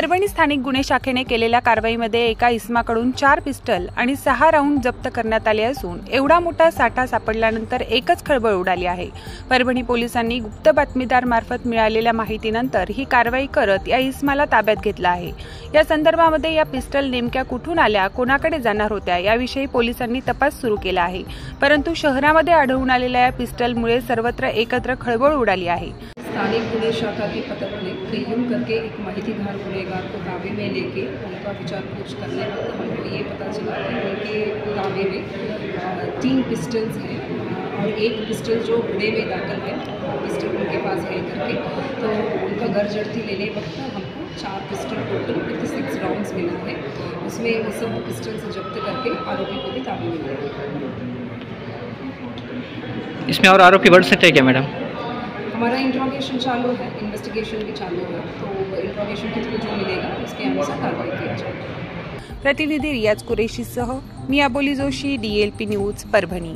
परभणी स्थानिक गुन्हे शाखेने केलेल्या कारवाईमध्ये एका इसमाकडून 4 पिस्टल आणि 6 राऊंड जप्त करण्यात आले असून एवढा मोठा साठा सापडल्यानंतर एकच खळबळ उडाली आहे। परभणी पोलिसांनी गुप्त बातमीदार मार्फत मिळालेल्या माहितीनंतर ही कारवाई करत या इसमाला ताब्यात घेतला आहे। या संदर्भामध्ये या पिस्टल नेमक्या कुठून आल्या, कोणाकडे जाणार होत्या याविषयी पोलिसांनी तपास सुरू केला आहे। परंतु शहरामध्ये आढळून आलेल्या या पिस्टलमुळे सर्वत्र एकत्र खळबळ उडाली आहे। स्थानिक गुन्हे शाखा के पथक ने प्रयुक्त करके एक माहितीगार गुनहगार को ताबे में लेके उनका विचार पूछ करने वक्त हमको ये पता चला कि उनके ताबे में 3 पिस्टल्स हैं और एक पिस्टल जो गुने में दाखिल है, पिस्टल उनके पास है करके, तो उनका घर जड़ती लेने वक्त हमको 4 पिस्टल टोटल 56 राउंड्स मिला है। उसमें वो सब पिस्टल से जब्त करके आरोपी को भी ताबे में लिया। इसमें और आरोपी बढ़ सकते हैं क्या मैडम? हमारा इंट्रोगेशन चालू है, इन्वेस्टिगेशन भी चालू है, तो इंट्रोगेशन के थ्रू जो मिलेगा उसके अनुसार कार्रवाई की जाएगी। प्रतिनिधी रियाज कुरेशी सह मी अबोली जोशी, DLP न्यूज, परभणी।